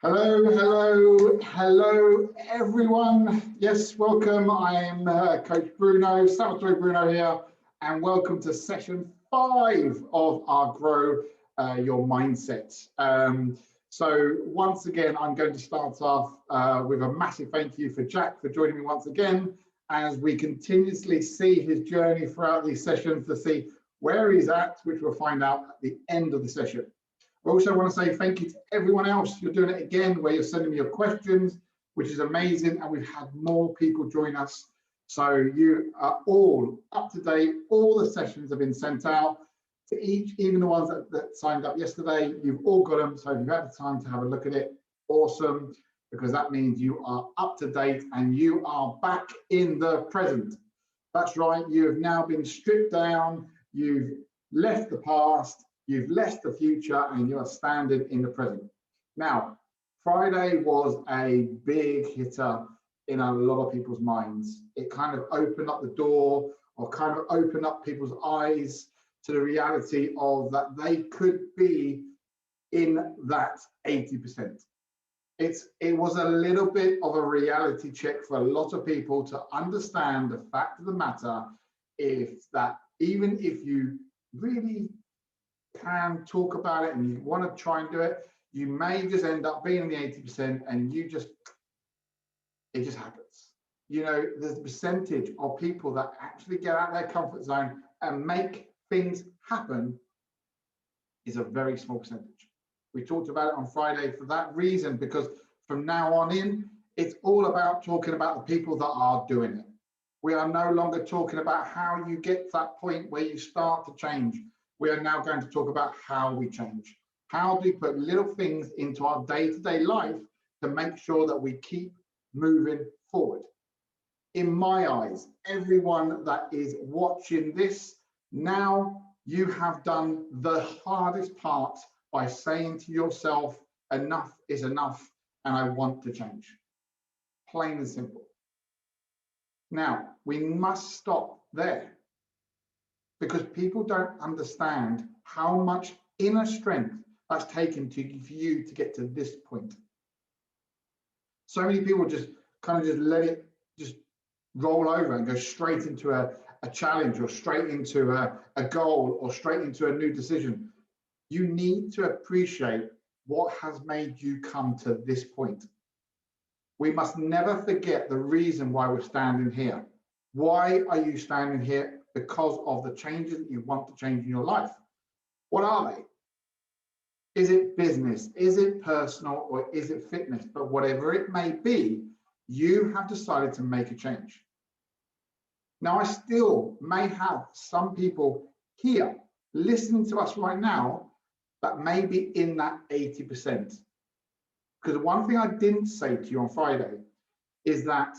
Hello, hello, hello, everyone. Yes, welcome. I'm Coach Bruno, Salvatore Bruno here, and welcome to session 5 of our Grow Your Mindset. So once again, I'm going to start off with a massive thank you for Jack for joining me once again, as we continuously see his journey throughout these sessions to see where he's at, which we'll find out at the end of the session. I also want to say thank you to everyone else. You're doing it again, where you're sending me your questions, which is amazing. And we've had more people join us. So you are all up to date. All the sessions have been sent out to each, even the ones that signed up yesterday. You've all got them. So if you've had the time to have a look at it, awesome, because that means you are up to date and you are back in the present. That's right. You have now been stripped down. You've left the past. You've left the future and you are standing in the present. Now, Friday was a big hitter in a lot of people's minds. It kind of opened up the door, or kind of opened up people's eyes to the reality of that they could be in that 80%. It was a little bit of a reality check for a lot of people to understand the fact of the matter is that even if you really can talk about it and you want to try and do it, you may just end up being in the 80% and it just happens. You know, the percentage of people that actually get out of their comfort zone and make things happen is a very small percentage. We talked about it on Friday for that reason, because from now on in, it's all about talking about the people that are doing it. We are no longer talking about how you get to that point where you start to change. We are now going to talk about how we change. How do we put little things into our day-to-day life to make sure that we keep moving forward? In my eyes, everyone that is watching this, now you have done the hardest part by saying to yourself, enough is enough and I want to change. Plain and simple. Now, we must stop there, because people don't understand how much inner strength that's taken for you to get to this point. So many people just kind of just let it just roll over and go straight into a challenge, or straight into a goal, or straight into a new decision. You need to appreciate what has made you come to this point. We must never forget the reason why we're standing here. Why are you standing here? Because of the changes that you want to change in your life. What are they? Is it business? Is it personal? Or is it fitness? But whatever it may be, you have decided to make a change. Now, I still may have some people here listening to us right now that may be in that 80%. Because one thing I didn't say to you on Friday is that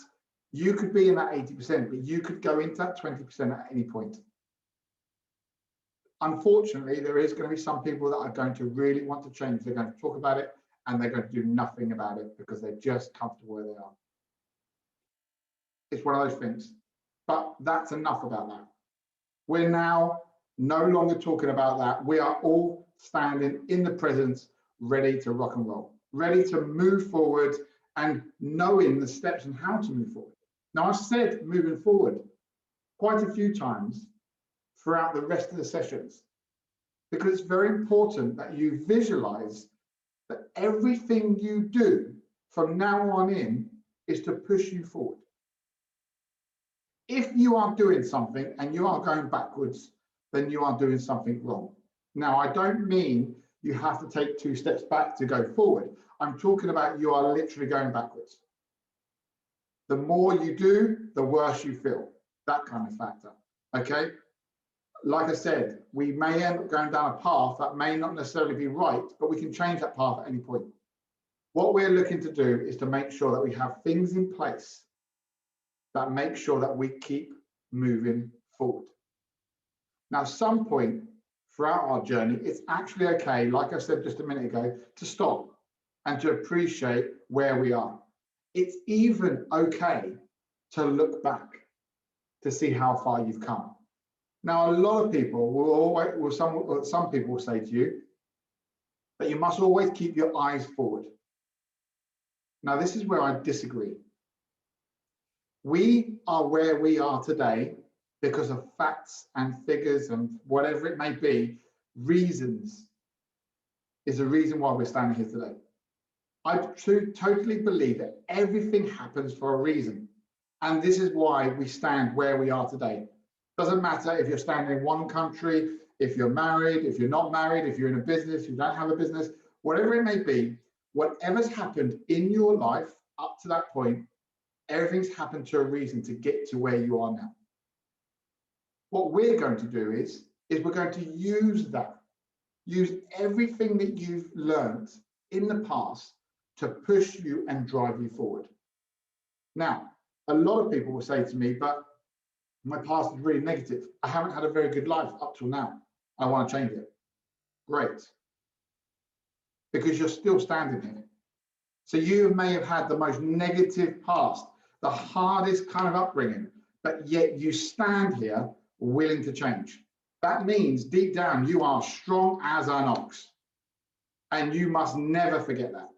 you could be in that 80%, but you could go into that 20% at any point. Unfortunately, there is going to be some people that are going to really want to change. They're going to talk about it and they're going to do nothing about it because they're just comfortable where they are. It's one of those things. But that's enough about that. We're now no longer talking about that. We are all standing in the present, ready to rock and roll, ready to move forward and knowing the steps and how to move forward. Now, I've said moving forward quite a few times throughout the rest of the sessions, because it's very important that you visualize that everything you do from now on in is to push you forward. If you are doing something and you are going backwards, then you are doing something wrong. Now, I don't mean you have to take 2 steps back to go forward. I'm talking about you are literally going backwards. The more you do, the worse you feel. That kind of factor, okay? Like I said, we may end up going down a path that may not necessarily be right, but we can change that path at any point. What we're looking to do is to make sure that we have things in place that make sure that we keep moving forward. Now, at some point throughout our journey, it's actually okay, like I said just a minute ago, to stop and to appreciate where we are. It's even okay to look back to see how far you've come. Now, a lot of people some people will say to you that you must always keep your eyes forward. Now, this is where I disagree. We are where we are today because of facts and figures and whatever it may be. Reasons is the reason why we're standing here today. I totally believe that everything happens for a reason. And this is why we stand where we are today. Doesn't matter if you're standing in one country, if you're married, if you're not married, if you're in a business, you don't have a business, whatever it may be, whatever's happened in your life up to that point, everything's happened to a reason to get to where you are now. What we're going to do is we're going to use that, use everything that you've learned in the past to push you and drive you forward. Now, a lot of people will say to me, but my past is really negative. I haven't had a very good life up till now. I want to change it. Great. Because you're still standing here. So you may have had the most negative past, the hardest kind of upbringing, but yet you stand here willing to change. That means deep down, you are strong as an ox. And you must never forget that.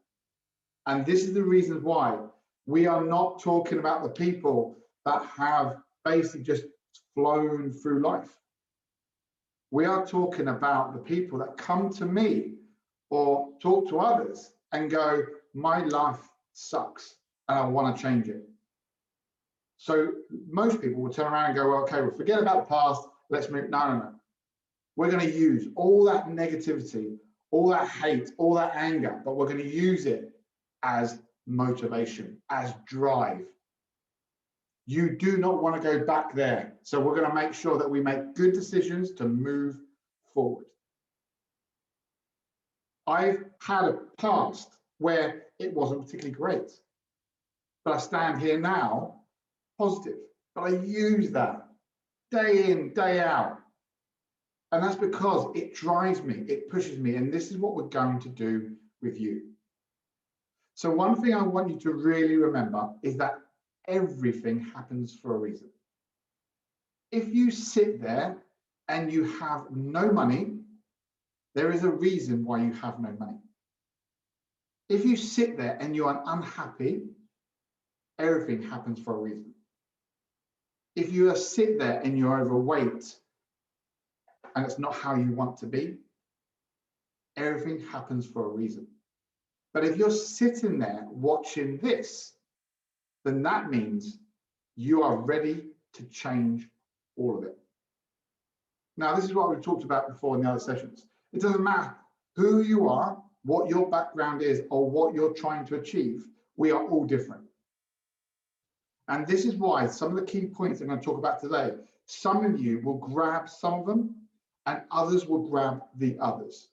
And this is the reason why we are not talking about the people that have basically just flown through life. We are talking about the people that come to me or talk to others and go, my life sucks and I want to change it. So most people will turn around and go, well, okay, well, forget about the past. Let's move. No. We're going to use all that negativity, all that hate, all that anger, but we're going to use it as motivation, as drive. You do not want to go back there. So we're going to make sure that we make good decisions to move forward. I've had a past where it wasn't particularly great, but I stand here now positive, but I use that day in, day out. And that's because it drives me, it pushes me, and this is what we're going to do with you. So one thing I want you to really remember is that everything happens for a reason. If you sit there and you have no money, there is a reason why you have no money. If you sit there and you are unhappy, everything happens for a reason. If you sit there and you're overweight and it's not how you want to be, everything happens for a reason. But if you're sitting there watching this, then that means you are ready to change all of it. Now, this is what we've talked about before in the other sessions. It doesn't matter who you are, what your background is, or what you're trying to achieve. We are all different. And this is why some of the key points I'm going to talk about today, some of you will grab some of them and others will grab the others,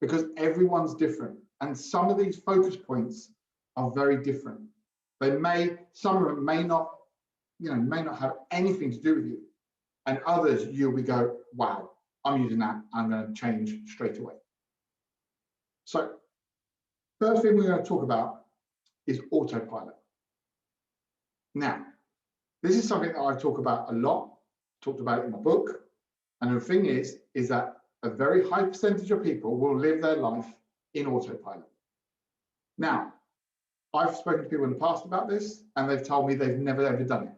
because everyone's different. And some of these focus points are very different. Some of them may not have anything to do with you. And others, you'll be go, wow, I'm using that, I'm going to change straight away. So, first thing we're going to talk about is autopilot. Now, this is something that I talk about a lot, talked about it in my book. And the thing is that a very high percentage of people will live their life in autopilot. Now, I've spoken to people in the past about this, and they've told me they've never ever done it.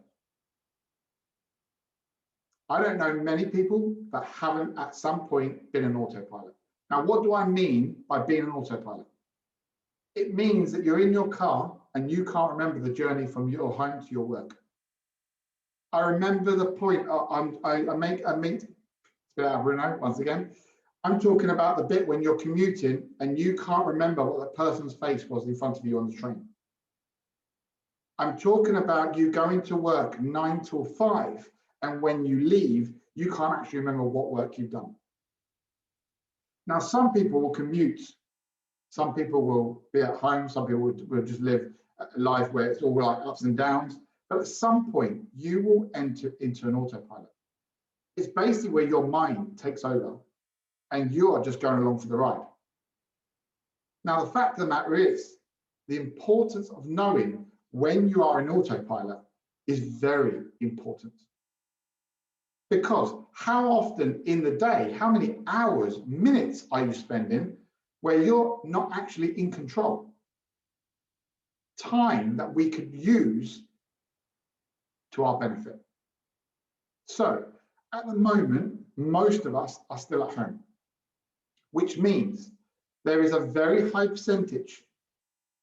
I don't know many people that haven't at some point been an autopilot. Now, what do I mean by being an autopilot? It means that you're in your car and you can't remember the journey from your home to your work. I remember the point, Bruno, once again, I'm talking about the bit when you're commuting and you can't remember what the person's face was in front of you on the train. I'm talking about you going to work 9 till 5, and when you leave, you can't actually remember what work you've done. Now, some people will commute. Some people will be at home. Some people will just live a life where it's all like ups and downs. But at some point, you will enter into an autopilot. It's basically where your mind takes over and you are just going along for the ride. Now, the fact of the matter is, the importance of knowing when you are in autopilot is very important. Because how often in the day, how many hours, minutes are you spending where you're not actually in control? time that we could use to our benefit. So at the moment, most of us are still at home, which means there is a very high percentage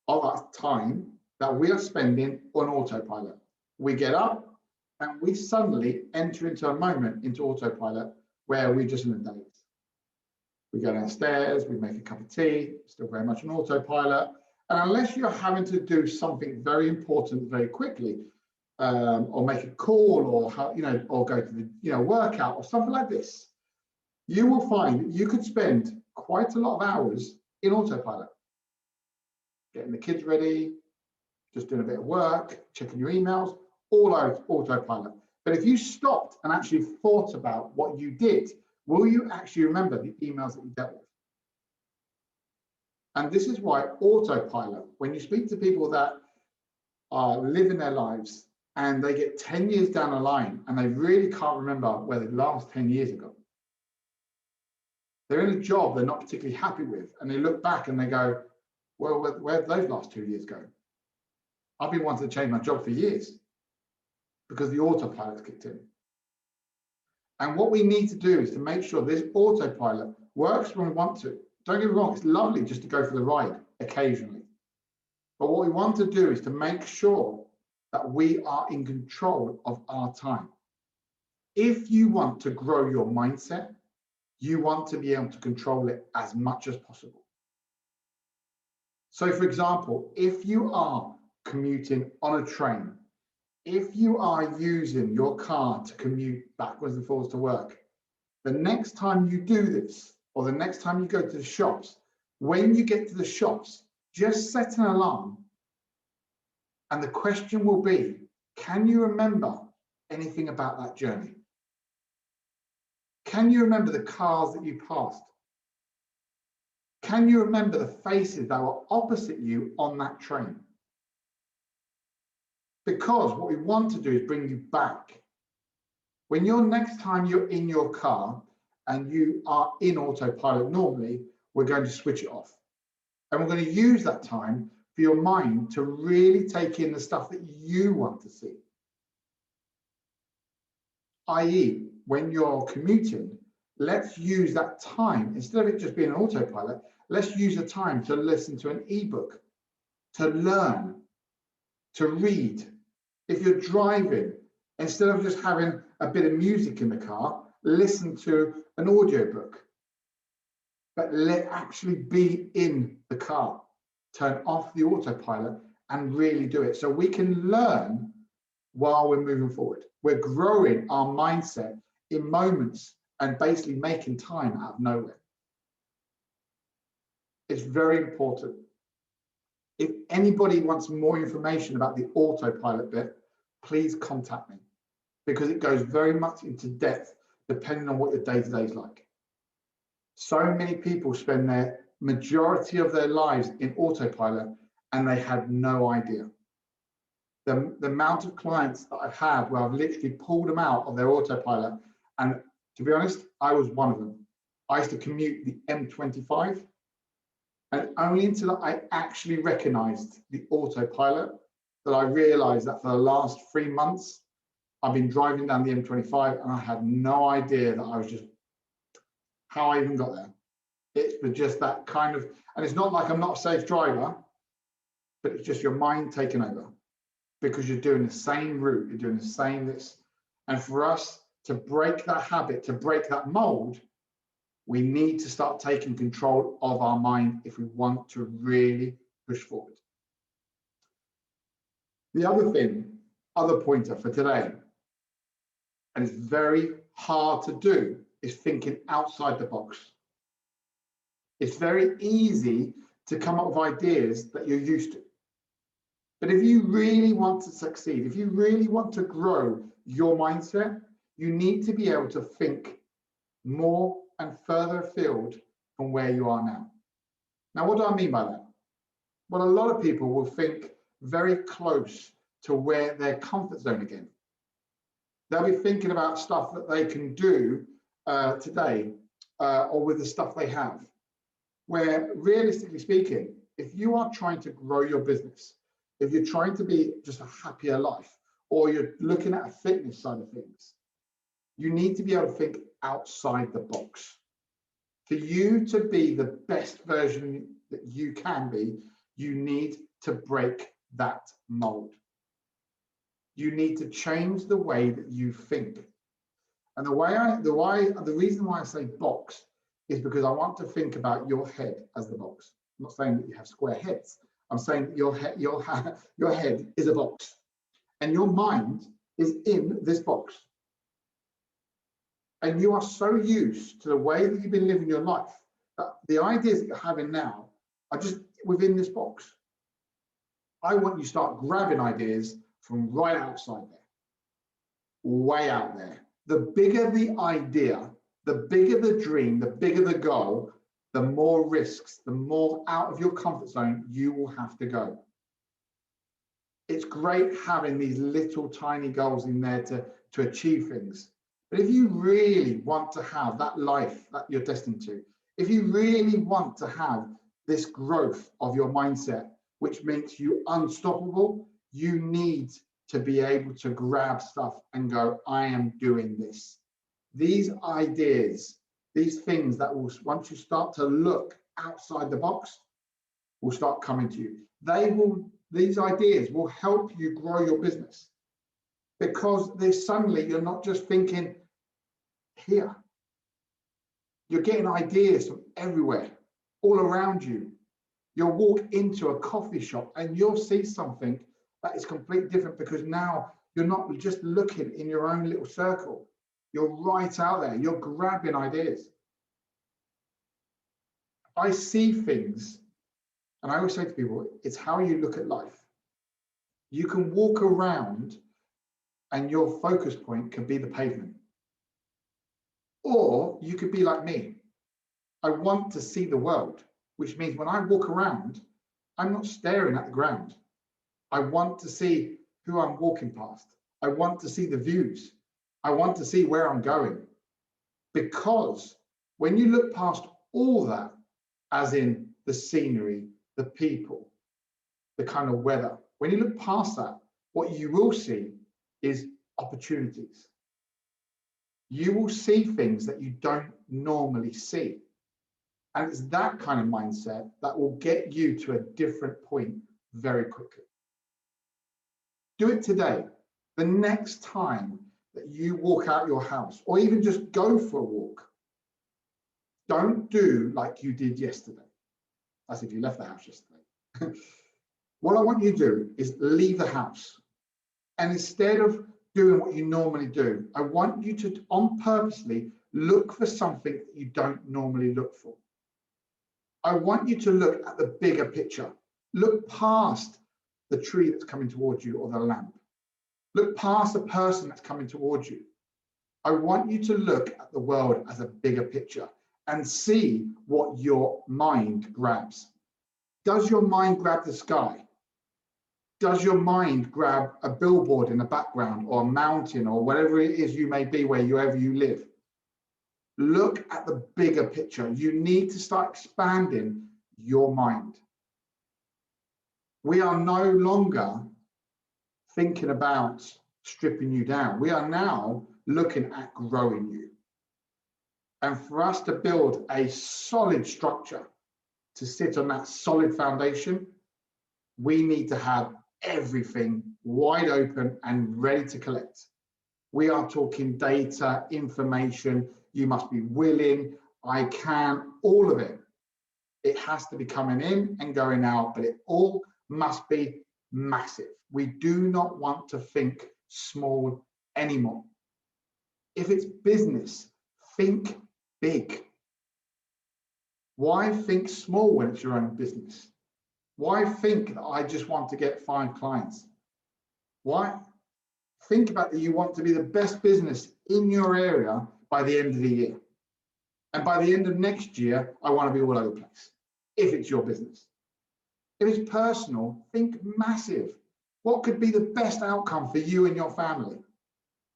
of our time that we are spending on autopilot. We get up and we suddenly enter into a moment into autopilot where we're just in a daze. We go downstairs, we make a cup of tea, still very much on autopilot. And unless you're having to do something very important very quickly, or make a call, or or go to the workout or something like this, you will find that you could spend quite a lot of hours in autopilot, getting the kids ready, just doing a bit of work, checking your emails, all out autopilot. But if you stopped and actually thought about what you did, will you actually remember the emails that you dealt with? And this is why autopilot, when you speak to people that are living their lives and they get 10 years down the line and they really can't remember where they last 10 years ago. They're in a job they're not particularly happy with, and they look back and they go, well, where did those last 2 years go? I've been wanting to change my job for years because the autopilot's kicked in. And what we need to do is to make sure this autopilot works when we want to. Don't get me wrong, it's lovely just to go for the ride occasionally. But what we want to do is to make sure that we are in control of our time. If you want to grow your mindset, you want to be able to control it as much as possible. So for example, if you are commuting on a train, if you are using your car to commute backwards and forwards to work, the next time you do this, or the next time you go to the shops, when you get to the shops, just set an alarm. And the question will be, can you remember anything about that journey? Can you remember the cars that you passed? Can you remember the faces that were opposite you on that train? Because what we want to do is bring you back. When next time you're in your car and you are in autopilot normally, we're going to switch it off. And we're going to use that time for your mind to really take in the stuff that you want to see. i.e., when you're commuting, let's use that time, instead of it just being an autopilot, let's use the time to listen to an ebook, to learn, to read. If you're driving, instead of just having a bit of music in the car, listen to an audiobook. But actually be in the car, turn off the autopilot and really do it. So we can learn while we're moving forward. We're growing our mindset in moments and basically making time out of nowhere. It's very important. If anybody wants more information about the autopilot bit, please contact me, because it goes very much into depth depending on what your day-to-day is like. So many people spend their majority of their lives in autopilot and they have no idea. The amount of clients that I've had where I've literally pulled them out of their autopilot, and to be honest, I was one of them. I used to commute the M25, and only until I actually recognized the autopilot that I realized that for the last 3 months, I've been driving down the M25 and I had no idea that I was just, how I even got there. It's just that kind of, and it's not like I'm not a safe driver, but it's just your mind taking over, because you're doing the same route, you're doing the same this. And for us to break that habit, to break that mold, we need to start taking control of our mind if we want to really push forward. The other pointer for today, and it's very hard to do, is thinking outside the box. It's very easy to come up with ideas that you're used to. But if you really want to succeed, if you really want to grow your mindset, you need to be able to think more and further afield from where you are now. Now, what do I mean by that? Well, a lot of people will think very close to where their comfort zone again. They'll be thinking about stuff that they can do today or with the stuff they have. Where realistically speaking, if you are trying to grow your business, if you're trying to be just a happier life, or you're looking at a fitness side of things, you need to be able to think outside the box. For you to be the best version that you can be, you need to break that mold. You need to change the way that you think. And the reason why I say box is because I want to think about your head as the box. I'm not saying that you have square heads. I'm saying that your head is a box, and your mind is in this box. And you are so used to the way that you've been living your life that the ideas that you're having now are just within this box. I want you to start grabbing ideas from right outside there, way out there. The bigger the idea, the bigger the dream, the bigger the goal, the more risks, the more out of your comfort zone you will have to go. It's great having these little tiny goals in there to achieve things. But if you really want to have that life that you're destined to, if you really want to have this growth of your mindset, which makes you unstoppable, you need to be able to grab stuff and go, I am doing this. These ideas, these things that will, once you start to look outside the box, will start coming to you. These ideas will help you grow your business, because suddenly you're not just thinking here. You're getting ideas from everywhere, all around you. You'll walk into a coffee shop and you'll see something that is completely different, because now you're not just looking in your own little circle. You're right out there. You're grabbing ideas. I see things, and I always say to people, it's how you look at life. You can walk around and your focus point can be the pavement. Or you could be like me. I want to see the world, which means when I walk around, I'm not staring at the ground. I want to see who I'm walking past. I want to see the views. I want to see where I'm going. Because when you look past all that, as in the scenery, the people, the kind of weather, when you look past that, what you will see is opportunities. You will see things that you don't normally see. And it's that kind of mindset that will get you to a different point very quickly. Do it today. The next time that you walk out your house, or even just go for a walk, don't do like you did yesterday. That's if you left the house yesterday. What I want you to do is leave the house. And instead of doing what you normally do, I want you to on purposely look for something that you don't normally look for. I want you to look at the bigger picture. Look past the tree that's coming towards you, or the lamp. Look past the person that's coming towards you. I want you to look at the world as a bigger picture and see what your mind grabs. Does your mind grab the sky? Does your mind grab a billboard in the background, or a mountain, or whatever it is you may be, wherever you live? Look at the bigger picture. You need to start expanding your mind. We are no longer thinking about stripping you down. We are now looking at growing you. And for us to build a solid structure to sit on that solid foundation, we need to have everything wide open and ready to collect. We are talking data, information. You must be willing, I can, all of it. It has to be coming in and going out, but it all must be massive. We do not want to think small anymore. If it's business, think big. Why think small when it's your own business? Why think that I just want to get 5 clients? Why? Think about that you want to be the best business in your area by the end of the year. And by the end of next year, I want to be all over the place, if it's your business. If it's personal, think massive. What could be the best outcome for you and your family?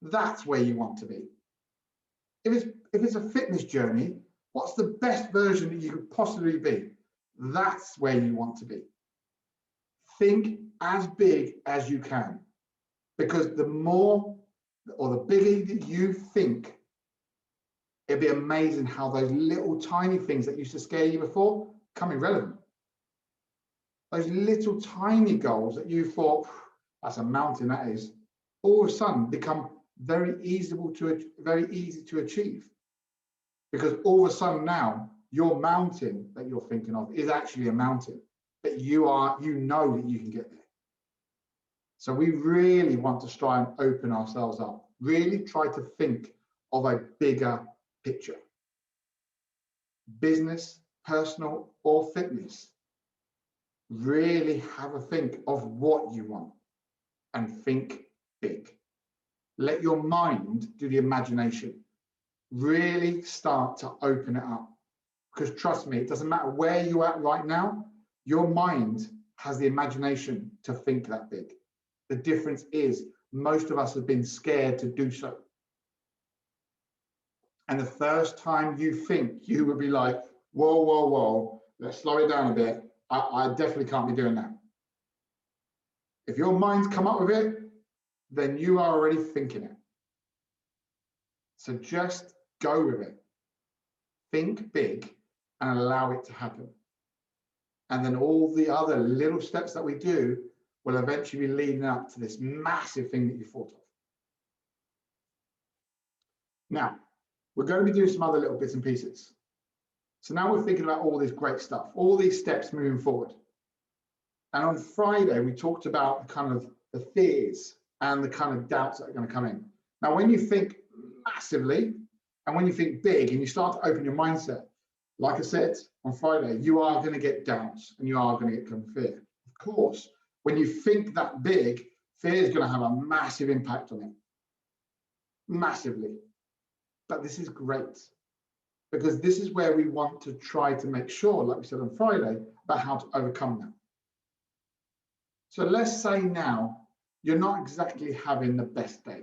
That's where you want to be. If it's a fitness journey, what's the best version that you could possibly be? That's where you want to be. think as big as you can, because the more or the bigger that you think, it'd be amazing how those little tiny things that used to scare you before become irrelevant. Those little tiny goals that you thought, that's a mountain, that is, all of a sudden become very easy to achieve. Because all of a sudden now, your mountain that you're thinking of is actually a mountain that you know that you can get there. So we really want to try and open ourselves up, really try to think of a bigger picture. Business, personal, or fitness. Really have a think of what you want and think big. Let your mind do the imagination. Really start to open it up. Because trust me, it doesn't matter where you're at right now, your mind has the imagination to think that big. The difference is most of us have been scared to do so. And the first time you think, you will be like, whoa, whoa, whoa, let's slow it down a bit. I definitely can't be doing that. If your mind's come up with it, then you are already thinking it. So just go with it. Think big and allow it to happen. And then all the other little steps that we do will eventually be leading up to this massive thing that you thought of. Now, we're going to be doing some other little bits and pieces. So now we're thinking about all this great stuff, all these steps moving forward. And on Friday, we talked about kind of the fears and the kind of doubts that are going to come in. Now, when you think massively and when you think big and you start to open your mindset, like I said on Friday, you are going to get doubts and you are going to get some fear. Of course, when you think that big, fear is going to have a massive impact on it. Massively. But this is great, because this is where we want to try to make sure, like we said on Friday, about how to overcome that. So let's say now you're not exactly having the best day.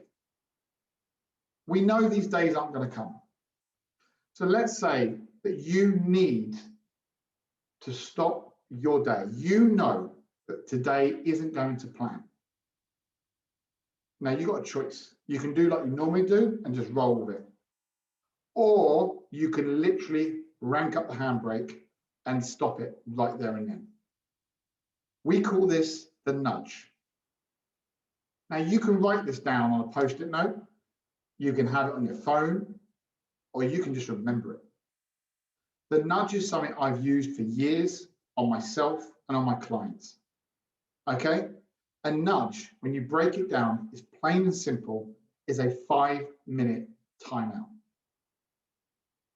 We know these days aren't going to come. So let's say that you need to stop your day. You know that today isn't going to plan. Now you've got a choice. You can do like you normally do and just roll with it. Or you can literally rank up the handbrake and stop it right there and then. We call this the nudge. Now you can write this down on a post-it note, you can have it on your phone, or you can just remember it. The nudge is something I've used for years on myself and on my clients. Okay? A nudge, when you break it down, is plain and simple, is a 5-minute timeout.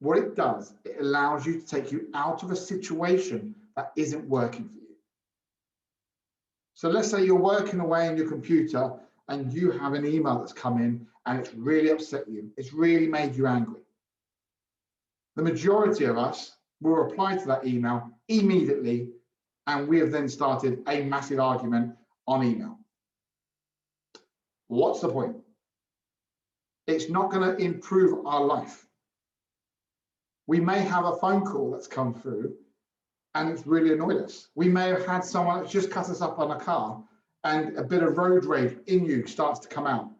What it does, it allows you to take you out of a situation that isn't working for you. So let's say you're working away on your computer and you have an email that's come in and it's really upset you. It's really made you angry. The majority of us will reply to that email immediately, and we have then started a massive argument on email. What's the point? It's not going to improve our life. We may have a phone call that's come through and it's really annoyed us. We may have had someone that's just cut us up on a car and a bit of road rage in you starts to come out.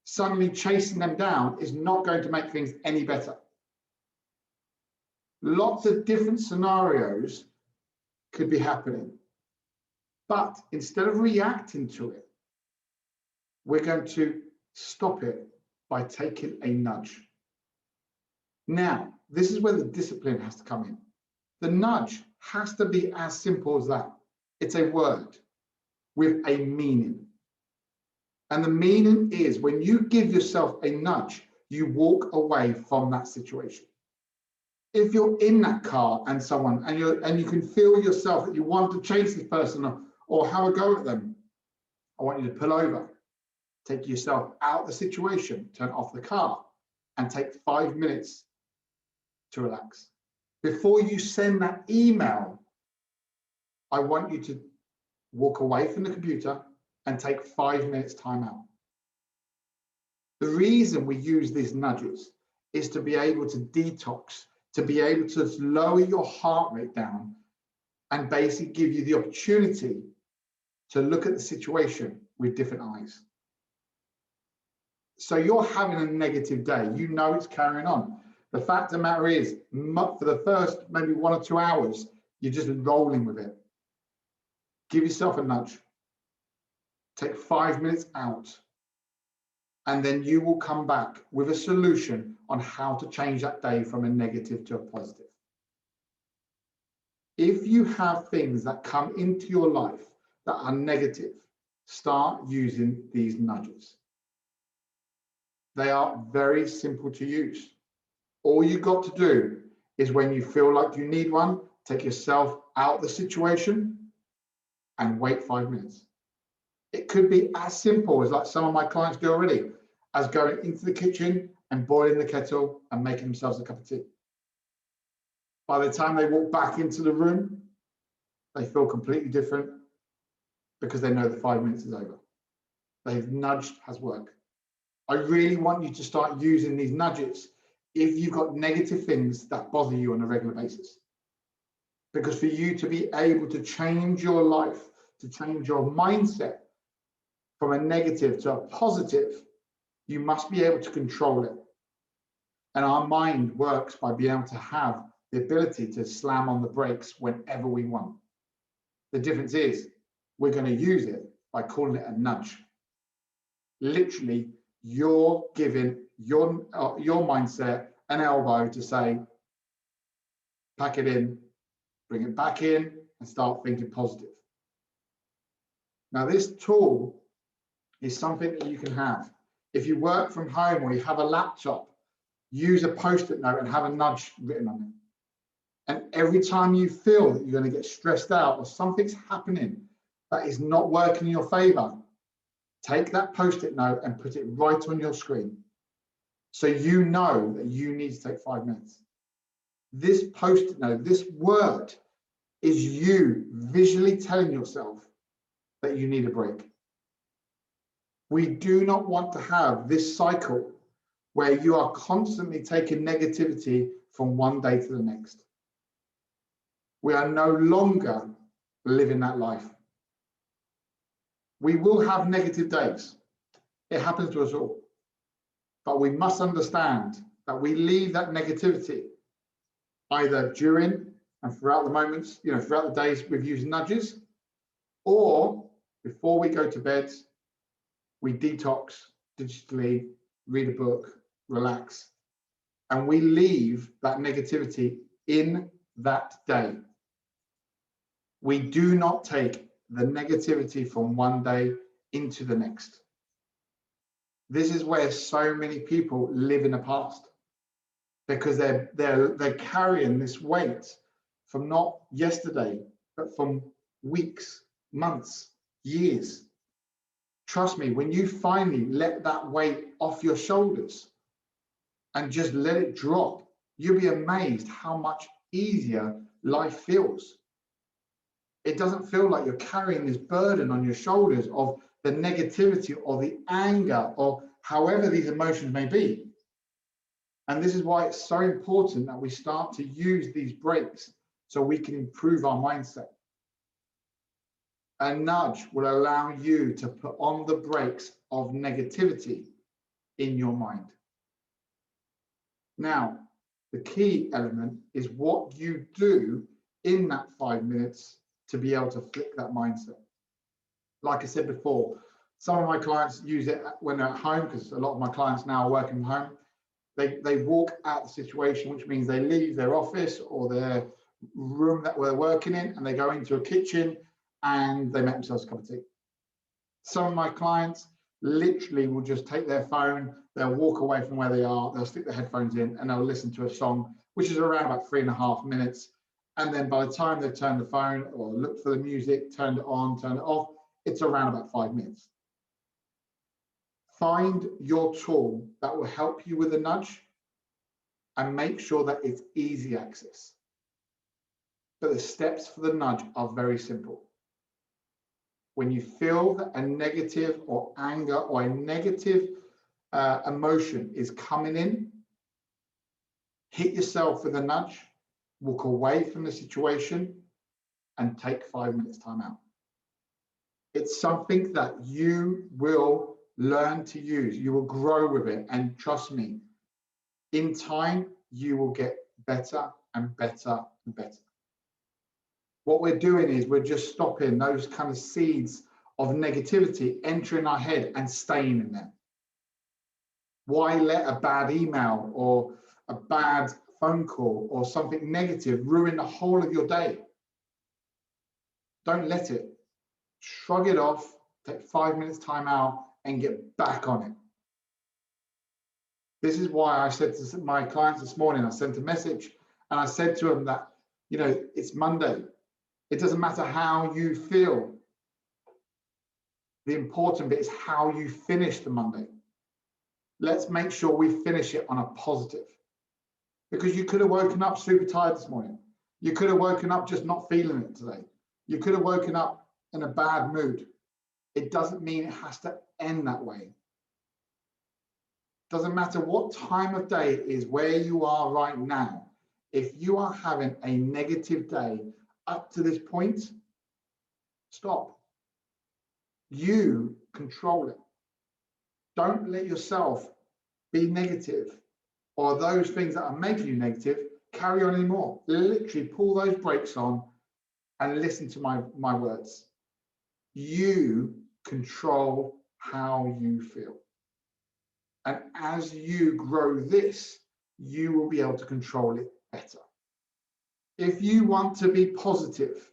Suddenly chasing them down is not going to make things any better. Lots of different scenarios could be happening. But instead of reacting to it, we're going to stop it by taking a nudge. Now, this is where the discipline has to come in. The nudge has to be as simple as that. It's a word with a meaning. And the meaning is when you give yourself a nudge, you walk away from that situation. If you're in that car and someone, and you can feel yourself that you want to chase this person or have a go at them, I want you to pull over, take yourself out of the situation, turn off the car, and take 5 minutes to relax. Before you send that email, I want you to walk away from the computer and take 5 minutes time out. The reason we use these nudges is to be able to detox, to be able to lower your heart rate down and basically give you the opportunity to look at the situation with different eyes. So you're having a negative day, you know it's carrying on. The fact of the matter is, for the first maybe 1 or 2 hours, you're just rolling with it. Give yourself a nudge. Take 5 minutes out, and then you will come back with a solution on how to change that day from a negative to a positive. If you have things that come into your life that are negative, start using these nudges. They are very simple to use. All you've got to do is, when you feel like you need one, take yourself out of the situation and wait 5 minutes. It could be as simple as, like some of my clients do already, as going into the kitchen and boiling the kettle and making themselves a cup of tea. By the time they walk back into the room, they feel completely different because they know the 5 minutes is over. They've nudged has worked. I really want you to start using these nudges if you've got negative things that bother you on a regular basis. Because for you to be able to change your life, to change your mindset from a negative to a positive, you must be able to control it. And our mind works by being able to have the ability to slam on the brakes whenever we want. The difference is, we're going to use it by calling it a nudge. Literally, you're giving your mindset an elbow to say, pack it in, bring it back in, and start thinking positive. Now, this tool is something that you can have. If you work from home or you have a laptop, use a post-it note and have a nudge written on it. And every time you feel that you're going to get stressed out or something's happening that is not working in your favor, take that post-it note and put it right on your screen, so you know that you need to take 5 minutes. This post-it note, this word, is you visually telling yourself that you need a break. We do not want to have this cycle where you are constantly taking negativity from one day to the next. We are no longer living that life. We will have negative days. It happens to us all. But we must understand that we leave that negativity either during and throughout the moments, throughout the days we've used nudges, or before we go to bed, we detox digitally, read a book, relax, and we leave that negativity in that day. We do not take the negativity from one day into the next. This is where so many people live in the past, because they're carrying this weight from not yesterday, but from weeks, months, years. Trust me, when you finally let that weight off your shoulders and just let it drop, you'll be amazed how much easier life feels. It doesn't feel like you're carrying this burden on your shoulders of the negativity or the anger or however these emotions may be. And this is why it's so important that we start to use these breaks so we can improve our mindset. A nudge will allow you to put on the brakes of negativity in your mind. Now, the key element is what you do in that 5 minutes to be able to flick that mindset. Like I said before, some of my clients use it when they're at home, because a lot of my clients now are working from home. They walk out the situation, which means they leave their office or their room that we're working in, and they go into a kitchen and they make themselves a cup of tea. Some of my clients literally will just take their phone, they'll walk away from where they are, they'll stick their headphones in, and they'll listen to a song, which is around about 3.5 minutes. And then by the time they've turned the phone or looked for the music, turned it on, turned it off, it's around about 5 minutes. Find your tool that will help you with a nudge and make sure that it's easy access. But the steps for the nudge are very simple. When you feel that a negative or anger or a negative emotion is coming in, hit yourself with a nudge, walk away from the situation, and take 5 minutes time out. It's something that you will learn to use. You will grow with it. And trust me, in time, you will get better and better and better. What we're doing is we're just stopping those kind of seeds of negativity entering our head and staying in there. Why let a bad email or a bad phone call or something negative ruin the whole of your day? Don't let it. Shrug it off, take 5 minutes time out and get back on it. This is why I said to my clients this morning, I sent a message and I said to them that, you know, it's Monday. It doesn't matter how you feel. The important bit is how you finish the Monday. Let's make sure we finish it on a positive. Because you could have woken up super tired this morning. You could have woken up just not feeling it today. You could have woken up in a bad mood. It doesn't mean it has to end that way. Doesn't matter what time of day it is, where you are right now. If you are having a negative day up to this point, stop. You control it. Don't let yourself be negative or those things that are making you negative carry on anymore. Literally pull those brakes on and listen to my words. You control how you feel. And as you grow this, you will be able to control it better. If you want to be positive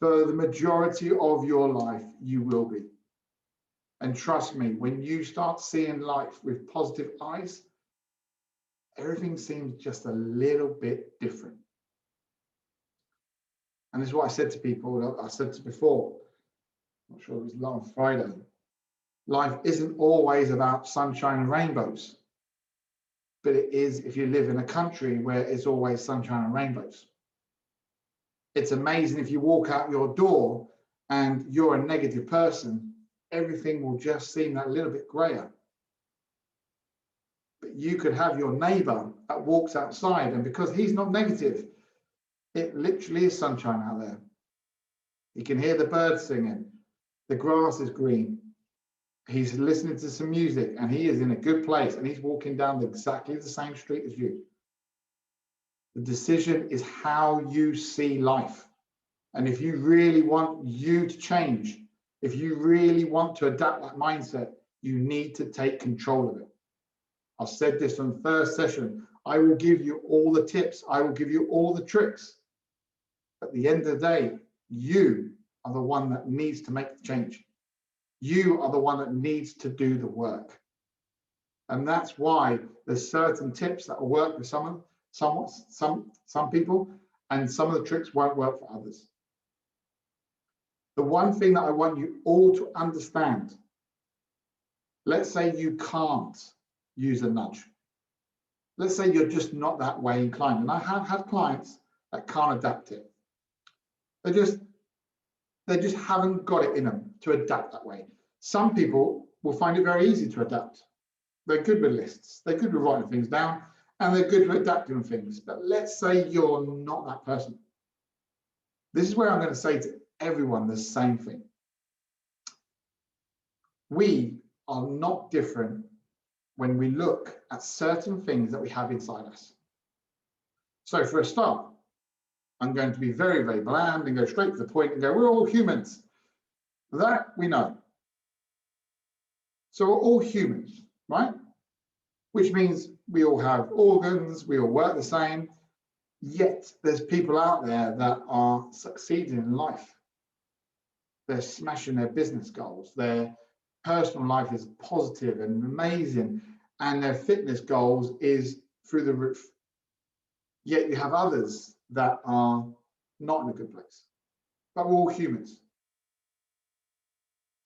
for the majority of your life, you will be. And trust me, when you start seeing life with positive eyes, everything seems just a little bit different. And this is what I said to people, I said to before, I'm not sure it was last Friday. Life isn't always about sunshine and rainbows, but it is if you live in a country where it's always sunshine and rainbows. It's amazing if you walk out your door and you're a negative person, everything will just seem that little bit grayer. But you could have your neighbor that walks outside, and because he's not negative, it literally is sunshine out there. You can hear the birds singing, the grass is green, he's listening to some music, and he is in a good place, and he's walking down exactly the same street as you. The decision is how you see life. And if you really want you to change, if you really want to adapt that mindset, you need to take control of it. I said this on the first session. I will give you all the tips. I will give you all the tricks. At the end of the day, you are the one that needs to make the change. You are the one that needs to do the work. And that's why there's certain tips that will work with some people, and some of the tricks won't work for others. The one thing that I want you all to understand, let's say you can't use a nudge. Let's say you're just not that way inclined. And I have had clients that can't adapt it. They just haven't got it in them to adapt that way. Some people will find it very easy to adapt. They're good with lists. They're good with writing things down, and they're good with adapting things. But let's say you're not that person. This is where I'm going to say to everyone the same thing. We are not different when we look at certain things that we have inside us. So for a start, I'm going to be very, very bland and go straight to the point and go, we're all humans. That we know. So we're all humans, right? Which means we all have organs, we all work the same, yet there's people out there that are succeeding in life. They're smashing their business goals, their personal life is positive and amazing, and their fitness goals is through the roof. Yet you have others that are not in a good place, but we're all humans.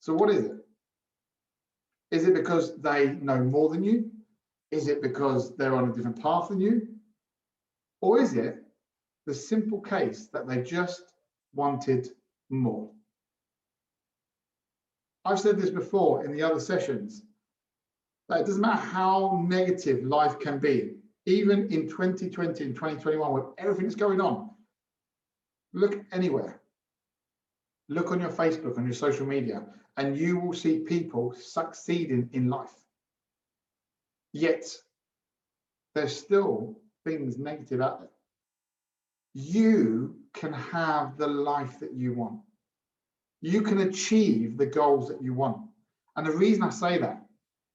So what is it? Is it because they know more than you? Is it because they're on a different path than you? Or is it the simple case that they just wanted more? I've said this before in the other sessions, that it doesn't matter how negative life can be, even in 2020 and 2021, with everything that's going on, Look anywhere. Look on your Facebook, on your social media, and you will see people succeeding in life. Yet, there's still things negative out there. You can have the life that you want. You can achieve the goals that you want. And the reason I say that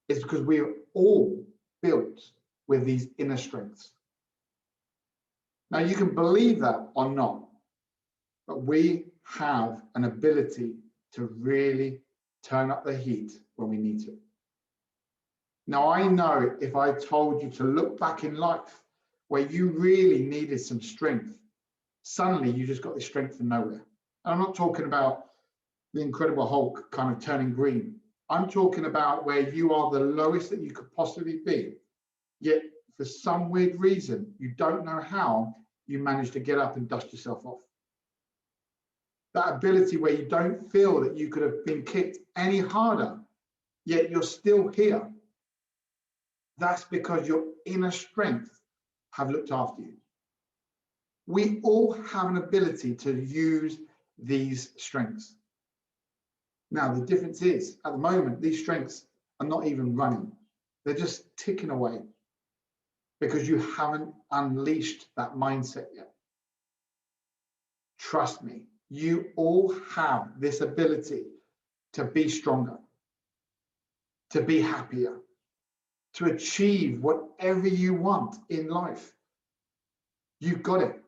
is because we are all built with these inner strengths. Now, you can believe that or not, but we have an ability to really turn up the heat when we need to. Now, I know if I told you to look back in life where you really needed some strength, suddenly you just got this strength from nowhere. And I'm not talking about the Incredible Hulk kind of turning green. I'm talking about where you are the lowest that you could possibly be, yet for some weird reason, you don't know how you managed to get up and dust yourself off. That ability where you don't feel that you could have been kicked any harder, yet you're still here. That's because your inner strength have looked after you. We all have an ability to use these strengths. Now, the difference is, at the moment, these strengths are not even running. They're just ticking away because you haven't unleashed that mindset yet. Trust me, you all have this ability to be stronger, to be happier, to achieve whatever you want in life. You've got it.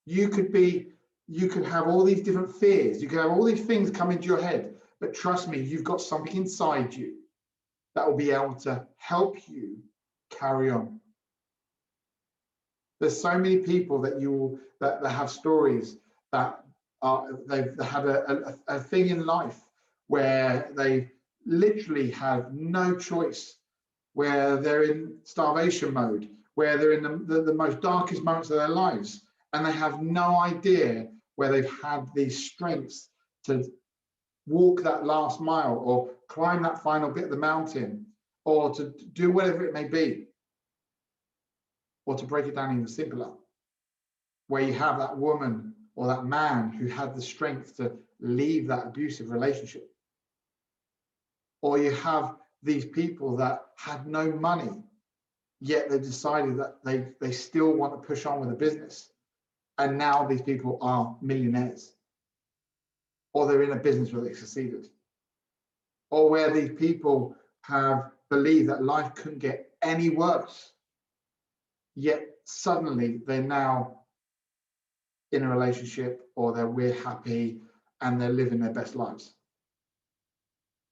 You could have all these different fears. You could have all these things come into your head, but trust me, you've got something inside you that will be able to help you carry on. There's so many people that have stories that they've had a thing in life where they literally have no choice, where they're in starvation mode, where they're in the most darkest moments of their lives, and they have no idea where they've had these strengths to walk that last mile or climb that final bit of the mountain or to do whatever it may be, or to break it down even simpler, where you have that woman or that man who had the strength to leave that abusive relationship, or you have these people that had no money, yet they decided that they still want to push on with a business, and now these people are millionaires, or they're in a business where they succeeded, or where these people have believed that life couldn't get any worse, yet suddenly they're now in a relationship, or we're happy and they're living their best lives.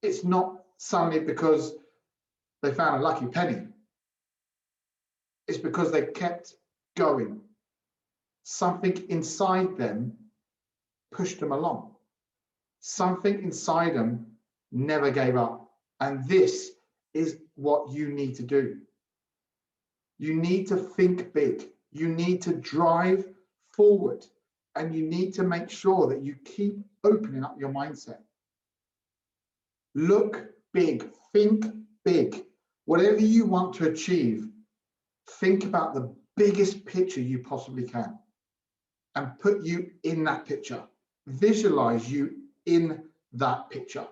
It's not suddenly because they found a lucky penny. It's because they kept going. Something inside them pushed them along. Something inside them never gave up. And this is what you need to do. You need to think big. You need to drive forward, and you need to make sure that you keep opening up your mindset. Look big, think big. Whatever you want to achieve, think about the biggest picture you possibly can and put you in that picture. Visualize you in that picture.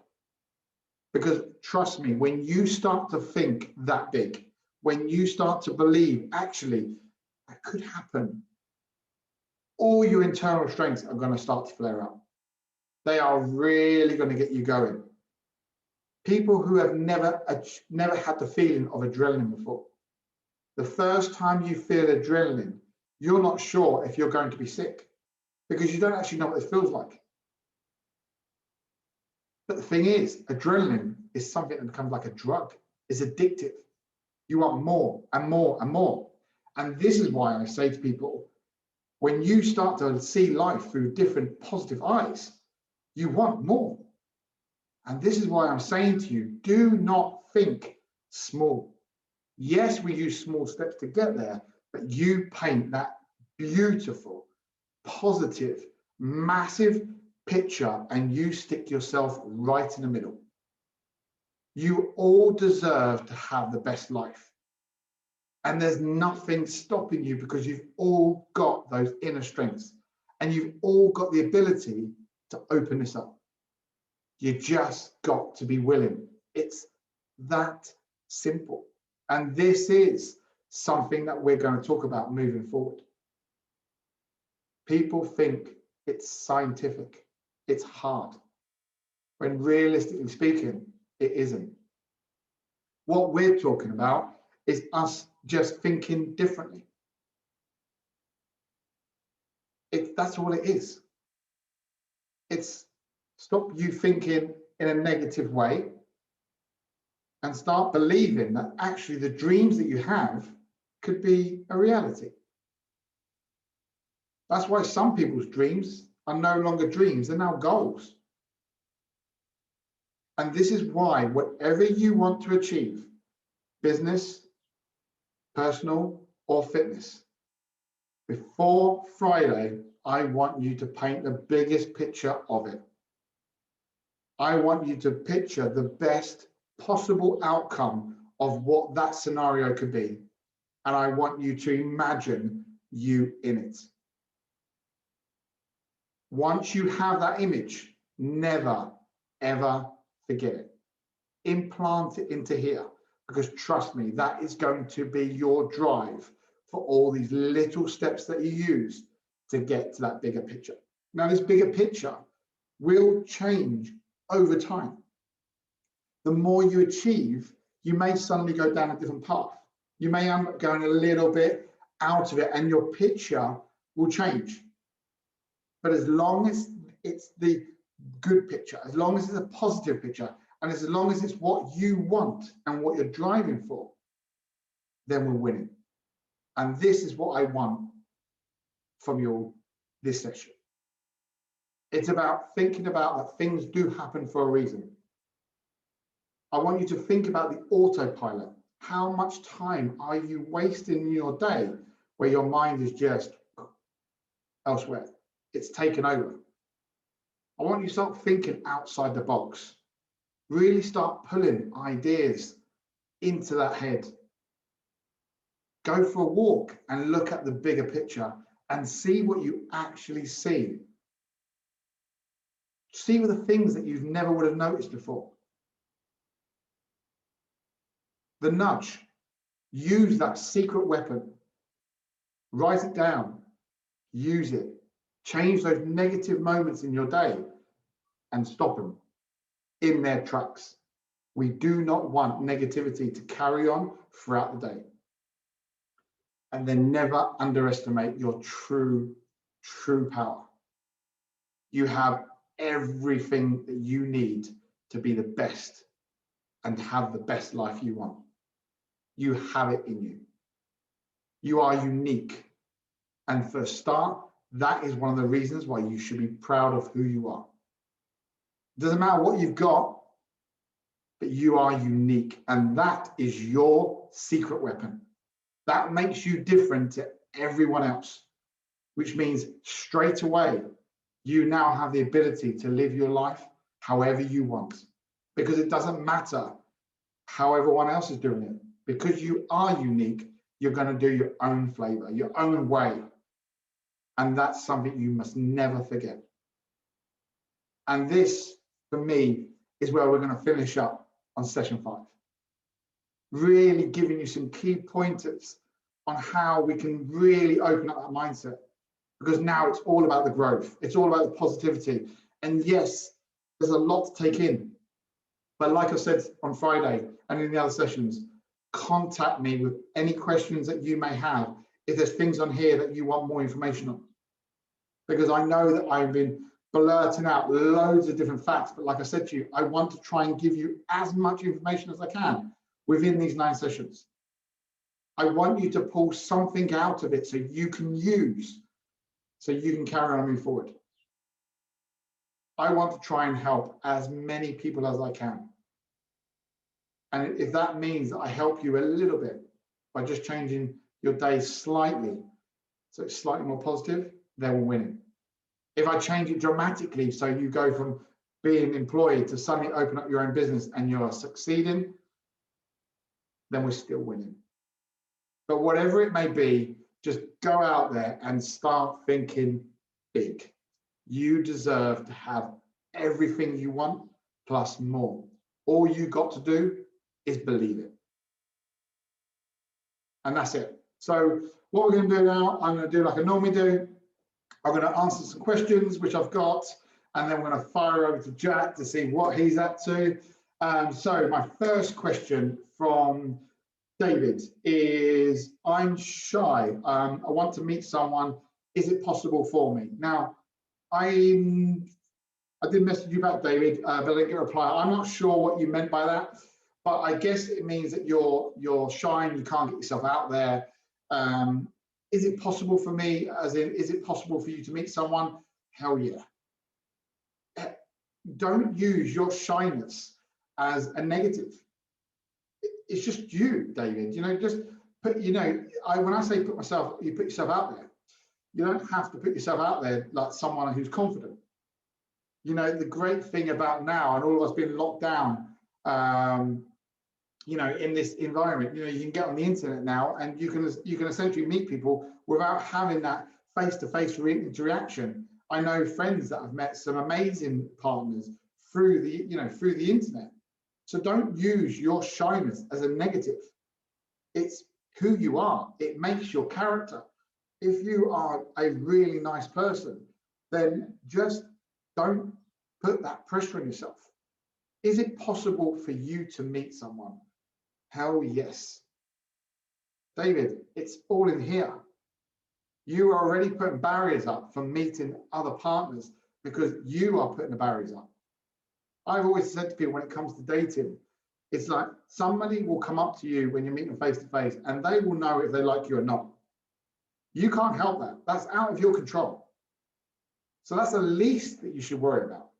Because trust me, when you start to think that big, when you start to believe, actually, that could happen, all your internal strengths are going to start to flare up. They are really going to get you going. People who have never had the feeling of adrenaline before, the first time you feel adrenaline, you're not sure if you're going to be sick because you don't actually know what it feels like. But the thing is, adrenaline is something that becomes like a drug. It's addictive. You want more and more and more. And this is why I say to people, when you start to see life through different positive eyes, you want more. And this is why I'm saying to you, do not think small. Yes, we use small steps to get there, but you paint that beautiful, positive, massive picture and you stick yourself right in the middle. You all deserve to have the best life. And there's nothing stopping you because you've all got those inner strengths. And you've all got the ability to open this up. You just got to be willing. It's that simple. And this is something that we're going to talk about moving forward. People think it's scientific, it's hard, when realistically speaking, it isn't. What we're talking about is us just thinking differently. That's all it is. It's stop you thinking in a negative way and start believing that actually the dreams that you have could be a reality. That's why some people's dreams are no longer dreams, they're now goals. And this is why whatever you want to achieve, business, personal, or fitness, before Friday, I want you to paint the biggest picture of it. I want you to picture the best possible outcome of what that scenario could be. And I want you to imagine you in it. Once you have that image, never, ever forget it. Implant it into here, because trust me, that is going to be your drive for all these little steps that you use to get to that bigger picture. Now, this bigger picture will change over time. The more you achieve, you may suddenly go down a different path. You may end up going a little bit out of it and your picture will change. But as long as it's the good picture, as long as it's a positive picture, and as long as it's what you want and what you're driving for, then we're winning. And this is what I want from you this session. It's about thinking about that things do happen for a reason. I want you to think about the autopilot. How much time are you wasting in your day where your mind is just elsewhere? It's taken over. I want you to start thinking outside the box. Really start pulling ideas into that head. Go for a walk and look at the bigger picture and see what you actually see. See the things that you never would have noticed before. The nudge. Use that secret weapon. Write it down. Use it. Change those negative moments in your day and stop them in their tracks. We do not want negativity to carry on throughout the day. And then never underestimate your true power. You have everything that you need to be the best and have the best life you want. You have it in you. You are unique. And for a start, that is one of the reasons why you should be proud of who you are. It doesn't matter what you've got, but you are unique. And that is your secret weapon. That makes you different to everyone else, which means straight away, you now have the ability to live your life however you want, because it doesn't matter how everyone else is doing it. Because you are unique, you're going to do your own flavor, your own way. And that's something you must never forget. And this, for me, is where we're going to finish up on session 5. Really giving you some key pointers on how we can really open up that mindset. Because now it's all about the growth. It's all about the positivity. And yes, there's a lot to take in. But like I said on Friday and in the other sessions, contact me with any questions that you may have if there's things on here that you want more information on. Because I know that I've been blurting out loads of different facts, but like I said to you, I want to try and give you as much information as I can within these 9 sessions. I want you to pull something out of it so you can use, so you can carry on moving forward. I want to try and help as many people as I can. And if that means that I help you a little bit by just changing your day slightly, so it's slightly more positive, then we're winning. If I change it dramatically, so you go from being employed to suddenly open up your own business and you're succeeding, then we're still winning. But whatever it may be, just go out there and start thinking big. You deserve to have everything you want plus more. All you got to do is believe it. And that's it. So what we're going to do now, I'm going to do like I normally do. I'm going to answer some questions which I've got, and then we're going to fire over to Jack to see what he's up to. So my first question from David is, I'm shy. I want to meet someone. Is it possible for me? Now, I did message you back, David, but I didn't get a reply. I'm not sure what you meant by that, but I guess it means that you're shy and you can't get yourself out there. Is it possible for me, as in, is it possible for you to meet someone? Hell yeah. Don't use your shyness as a negative. It's just you, David. You know, just put, you know, when I say put myself, you put yourself out there. You don't have to put yourself out there like someone who's confident. You know, the great thing about now, and all of us being locked down, you know, in this environment, you know, you can get on the internet now and you can essentially meet people without having that face-to-face interaction. I know friends that have met some amazing partners through the, you know, through the internet. So don't use your shyness as a negative. It's who you are. It makes your character. If you are a really nice person, then just don't put that pressure on yourself. Is it possible for you to meet someone? Hell yes. David, it's all in here. You are already putting barriers up for meeting other partners because you are putting the barriers up. I've always said to people when it comes to dating, it's like somebody will come up to you when you're meeting face to face and they will know if they like you or not. You can't help that. That's out of your control. So that's the least that you should worry about.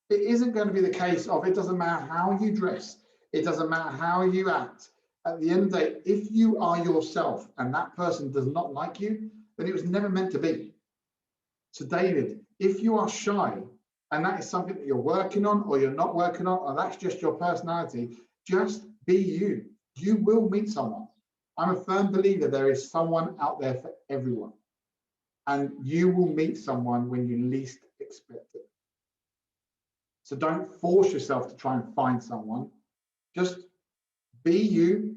It isn't going to be the case of, it doesn't matter how you dress, it doesn't matter how you act. At the end of the day, if you are yourself and that person does not like you, then it was never meant to be. So David, if you are shy and that is something that you're working on or you're not working on, or that's just your personality, just be you. You will meet someone. I'm a firm believer there is someone out there for everyone. And you will meet someone when you least expect it. So don't force yourself to try and find someone. Just be you,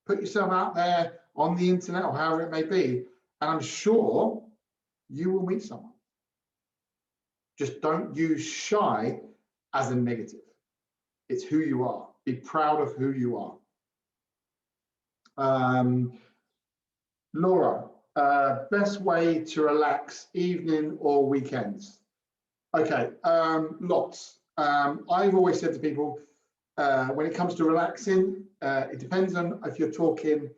put yourself out there on the internet or however it may be, and I'm sure you will meet someone. Just don't use shy as a negative. It's who you are. Be proud of who you are. Laura, best way to relax, evening or weekends? Okay, lots. I've always said to people, when it comes to relaxing, it depends on if you're talking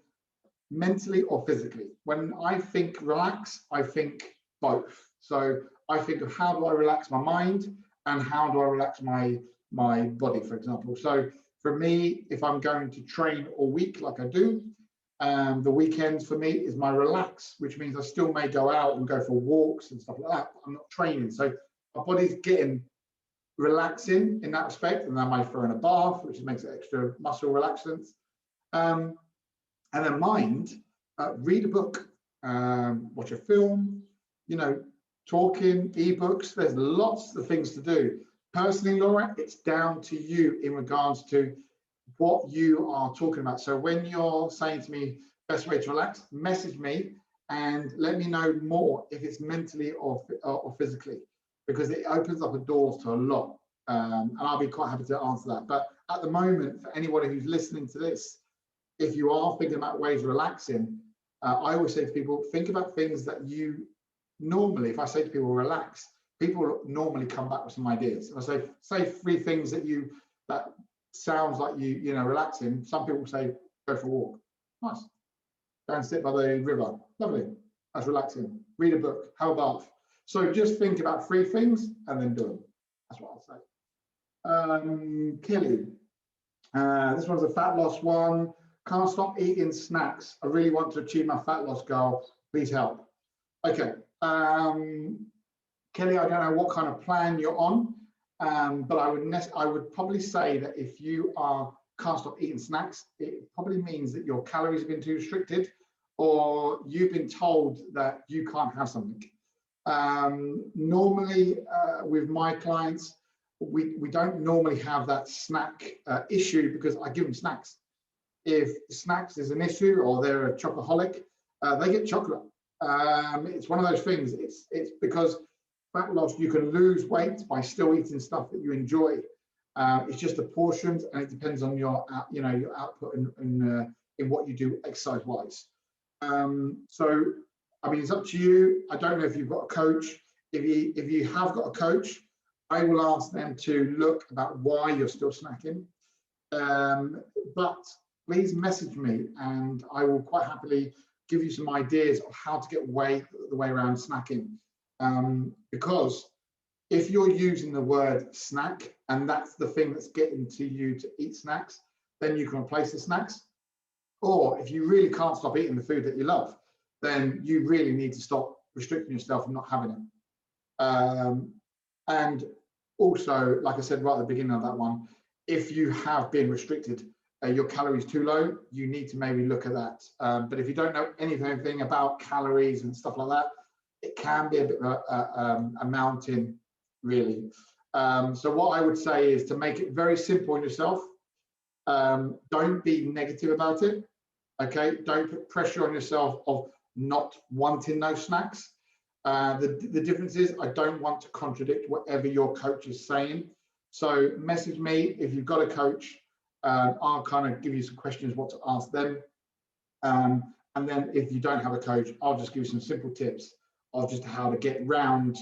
mentally or physically. When I think relax, I think both. So I think of how do I relax my mind and how do I relax my body, for example. So for me, if I'm going to train all week like I do, the weekends for me is my relax, which means I still may go out and go for walks and stuff like that. I'm not training. So my body's getting relaxing in that respect, and then I might throw in a bath, which makes it extra muscle relaxants. And then mind, read a book, watch a film, you know, talking, ebooks. There's lots of things to do. Personally, Laura, it's down to you in regards to what you are talking about. So when you're saying to me, best way to relax, message me and let me know more if it's mentally or physically, because it opens up the doors to a lot. And I'll be quite happy to answer that. But at the moment, for anybody who's listening to this, if you are thinking about ways of relaxing, I always say to people, think about things that you normally, if I say to people, relax, people normally come back with some ideas. And I say 3 things that sounds like you know, relaxing. Some people say, go for a walk. Nice. Go and sit by the river. Lovely. That's relaxing. Read a book. Have a bath. So just think about 3 things and then do them. That's what I'll say. Kelly, this one's a fat loss one. Can't stop eating snacks. I really want to achieve my fat loss goal. Please help. Okay. Kelly, I don't know what kind of plan you're on, but I would probably say that if you can't stop eating snacks, it probably means that your calories have been too restricted, or you've been told that you can't have something. Normally, with my clients, we don't normally have that snack issue because I give them snacks. If snacks is an issue or they're a chocoholic, they get chocolate. It's one of those things. It's because fat loss, you can lose weight by still eating stuff that you enjoy. It's just the portions, and it depends on your your output in what you do exercise wise. So I mean, it's up to you. I don't know if you've got a coach. If you have got a coach, I will ask them to look about why you're still snacking. But please message me, and I will quite happily give you some ideas of how to get the way around snacking. Because if you're using the word snack and that's the thing that's getting to you to eat snacks, then you can replace the snacks. Or if you really can't stop eating the food that you love, then you really need to stop restricting yourself from not having it. And also, like I said right at the beginning of that one, if you have been restricted, your calories too low, you need to maybe look at that. But if you don't know anything about calories and stuff like that, it can be a bit of a mountain, really. So what I would say is to make it very simple on yourself. Don't be negative about it. Okay, don't put pressure on yourself of not wanting those snacks. The difference is I don't want to contradict whatever your coach is saying. So message me if you've got a coach. I'll kind of give you some questions what to ask them. And then if you don't have a coach, I'll just give you some simple tips of just how to get round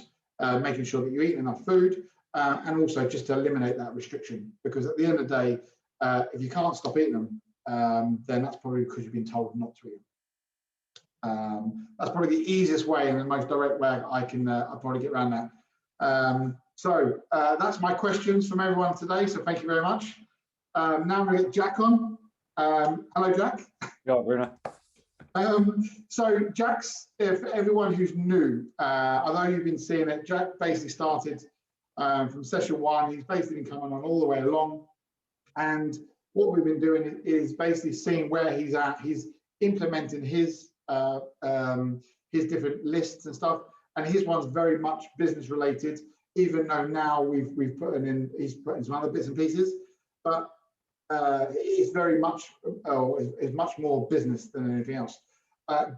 making sure that you eat enough food and also just to eliminate that restriction. Because at the end of the day, if you can't stop eating them, then that's probably because you've been told not to eat them. That's probably the easiest way and the most direct way I can I'll probably get around that. So that's my questions from everyone today. So thank you very much. Now we get Jack on. Hello, Jack. Yeah, Bruno. So Jack's, for everyone who's new, although you've been seeing it, Jack basically started from session 1. He's basically been coming on all the way along. And what we've been doing is basically seeing where he's at. He's implementing his different lists and stuff. And his one's very much business related, even though now he's put in some other bits and pieces. But it's very much, it's much more business than anything else.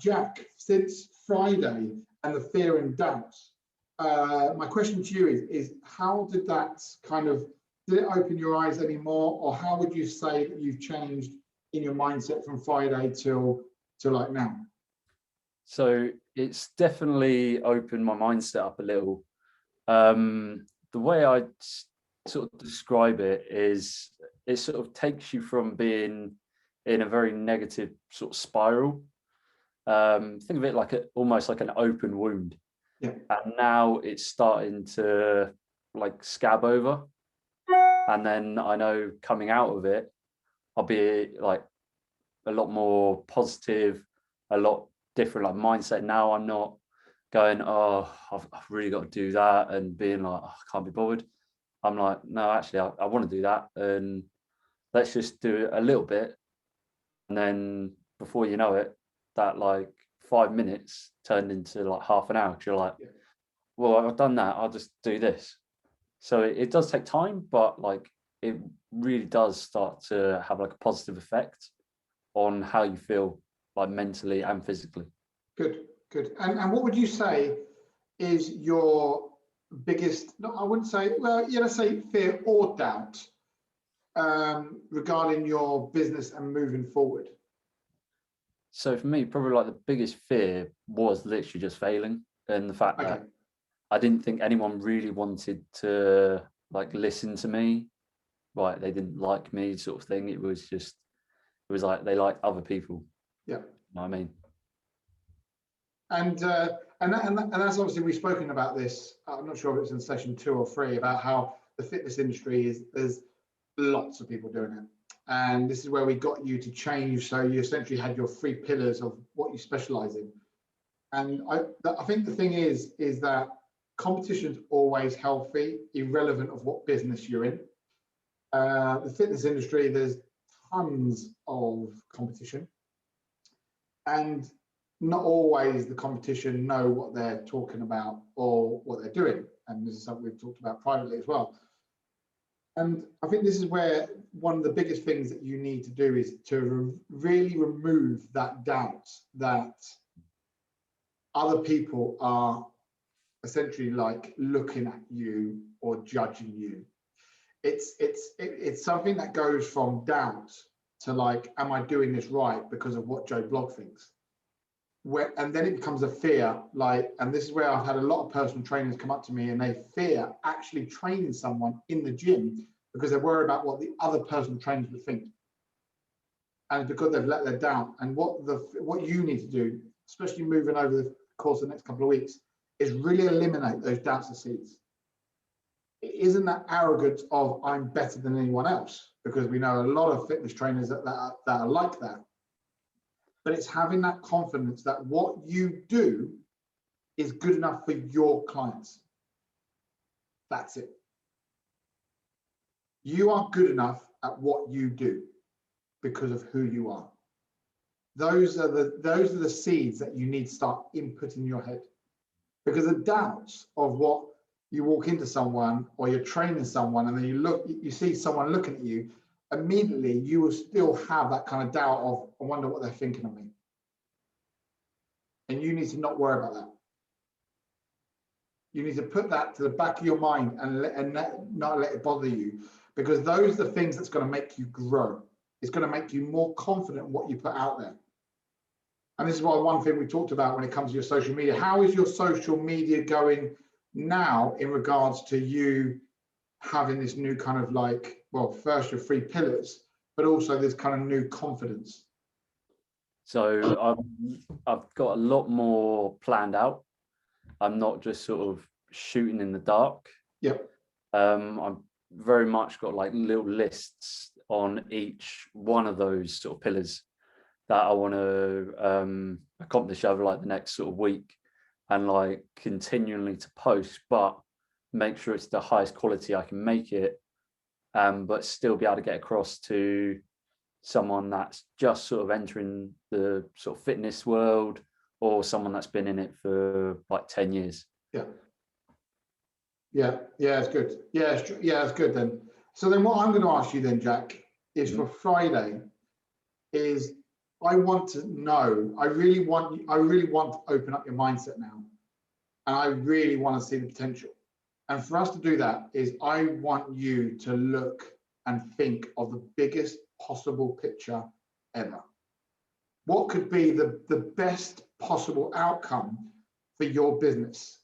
Jack, since Friday and the fear and doubts, my question to you is how did that did it open your eyes anymore, or how would you say that you've changed in your mindset from Friday till like now? So it's definitely opened my mindset up a little. The way I sort of describe it is it sort of takes you from being in a very negative sort of spiral. Think of it like almost like an open wound. Yeah. And now it's starting to like scab over. And then I know coming out of it, I'll be like a lot more positive, a lot different like mindset. Now I'm not going, oh, I've really got to do that and being like, oh, I can't be bothered. I'm like, no, actually, I want to do that. And let's just do it a little bit. And then before you know it, that like 5 minutes turned into like half an hour. Because you're like, well, I've done that. I'll just do this. So it does take time, but like it really does start to have like a positive effect on how you feel like mentally and physically. Good. And what would you say is your biggest, no, I wouldn't say, well, yeah, let's say fear or doubt regarding your business and moving forward? So for me, probably like the biggest fear was literally just failing, and the fact that I didn't think anyone really wanted to like listen to me, right? They didn't like me, sort of thing. It was like they liked other people. Yeah. You know what I mean? And that's obviously, we've spoken about this. I'm not sure if it's in session 2 or 3 about how the fitness industry there's lots of people doing it. And this is where we got you to change. So you essentially had your 3 pillars of what you specialize in. And I think the thing is that competition's always healthy, irrelevant of what business you're in. The fitness industry, there's tons of competition. And not always the competition know what they're talking about or what they're doing. And this is something we've talked about privately as well. And I think this is where one of the biggest things that you need to do is to really remove that doubt that other people are essentially like looking at you or judging you. It's something that goes from doubt to like, am I doing this right because of what Joe Blogg thinks? And then it becomes a fear, like, and this is where I've had a lot of personal trainers come up to me and they fear actually training someone in the gym because they're worried about what the other personal trainers would think. And it's because they've let their doubt. And what you need to do, especially moving over the course of the next couple of weeks, is really eliminate those doubts and seeds. It isn't that arrogance of I'm better than anyone else, because we know a lot of fitness trainers that are like that. But it's having that confidence that what you do is good enough for your clients. That's it. You are good enough at what you do because of who you are. Those are the seeds that you need to start inputting in your head. Because the doubts of what you walk into someone or you're training someone and then you see someone looking at you, immediately you will still have that kind of doubt of, I wonder what they're thinking of me. And you need to not worry about that. You need to put that to the back of your mind and not let it bother you, because those are the things that's going to make you grow. It's going to make you more confident in what you put out there. And this is one thing we talked about when it comes to your social media. How is your social media going now in regards to you having this new kind of like, well, first your 3 pillars, but also this kind of new confidence? So I've got a lot more planned out. I'm not just sort of shooting in the dark. Yep. I've very much got like little lists on each one of those sort of pillars that I want to accomplish over like the next sort of week, and like continually to post, but make sure it's the highest quality I can make it, but still be able to get across to someone that's just sort of entering the sort of fitness world, or someone that's been in it for like 10 years. Yeah, it's good. Yeah, it's good then. So then what I'm going to ask you then, Jack, is for Friday, is I want to know, I really want to open up your mindset now. And I really want to see the potential. And for us to do that is I want you to look and think of the biggest possible picture ever. What could be the best possible outcome for your business?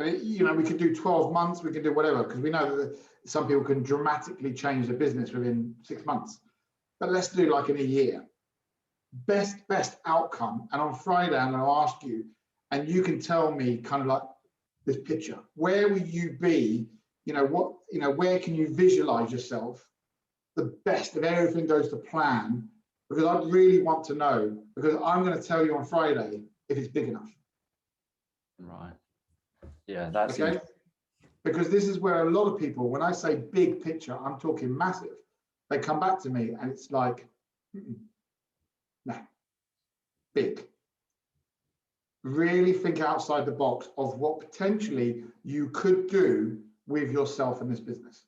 And we could do 12 months, we could do whatever, because we know that some people can dramatically change their business within 6 months. But let's do like in a year. Best outcome. And on Friday, I'm going to ask you, and you can tell me kind of like this picture. Where will you be? Where can you visualize yourself the best if everything goes to plan? Because I really want to know, because I'm going to tell you on Friday if it's big enough. Right. Yeah, that's okay. Because this is where a lot of people, when I say big picture, I'm talking massive. They come back to me and it's like, no, big. Really think outside the box of what potentially you could do with yourself in this business.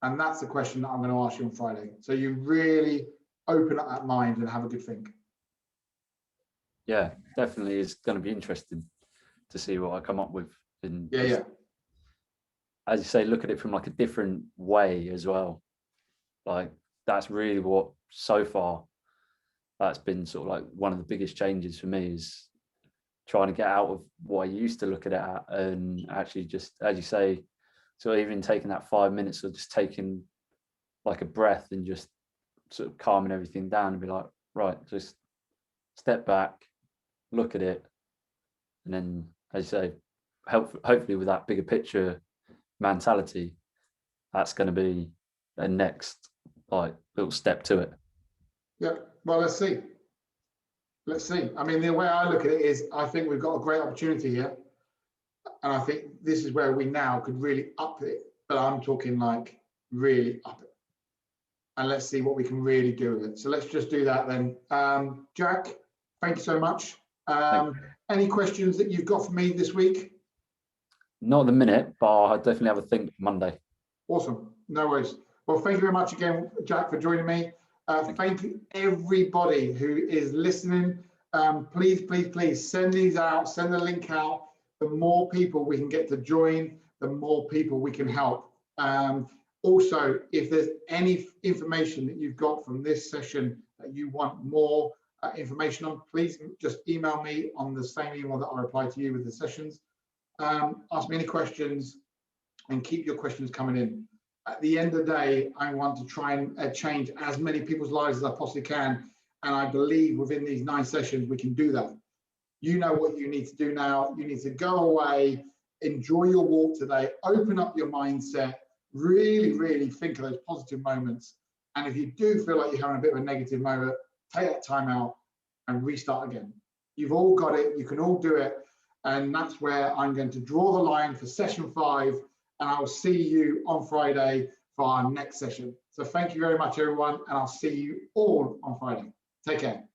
And that's the question that I'm going to ask you on Friday. So you really open up that mind and have a good think. Yeah, definitely is going to be interesting to see what I come up with. And yeah. As you say, look at it from like a different way as well. Like that's really what so far that's been sort of like one of the biggest changes for me, is trying to get out of what I used to look at it at, and actually just, as you say, so even taking that 5 minutes of just taking like a breath and just sort of calming everything down and be like, right, just step back, look at it, and then, as you say, hopefully with that bigger picture mentality, that's going to be a next like little step to it. Yeah, well, let's see. I mean, the way I look at it is I think we've got a great opportunity here, and I think this is where we now could really up it, but I'm talking like really up it, and let's see what we can really do with it. So let's just do that then. Jack, Thank you so much. Any questions that you've got for me this week? Not at the minute, but I'll definitely have a think Monday. Awesome. No worries. Well, thank you very much again, Jack, for joining me. Thank you, everybody who is listening. Please, please, please send these out, send the link out. The more people we can get to join, the more people we can help. Also, if there's any information that you've got from this session that you want more information on, please just email me on the same email that I reply to you with the sessions. Ask me any questions and keep your questions coming in. At the end of the day, I want to try and change as many people's lives as I possibly can. And I believe within these 9 sessions, we can do that. You know what you need to do now. You need to go away, enjoy your walk today, open up your mindset, really, really think of those positive moments. And if you do feel like you're having a bit of a negative moment, take that time out and restart again. You've all got it. You can all do it. And that's where I'm going to draw the line for session 5. And I will see you on Friday for our next session. So thank you very much, everyone. And I'll see you all on Friday. Take care.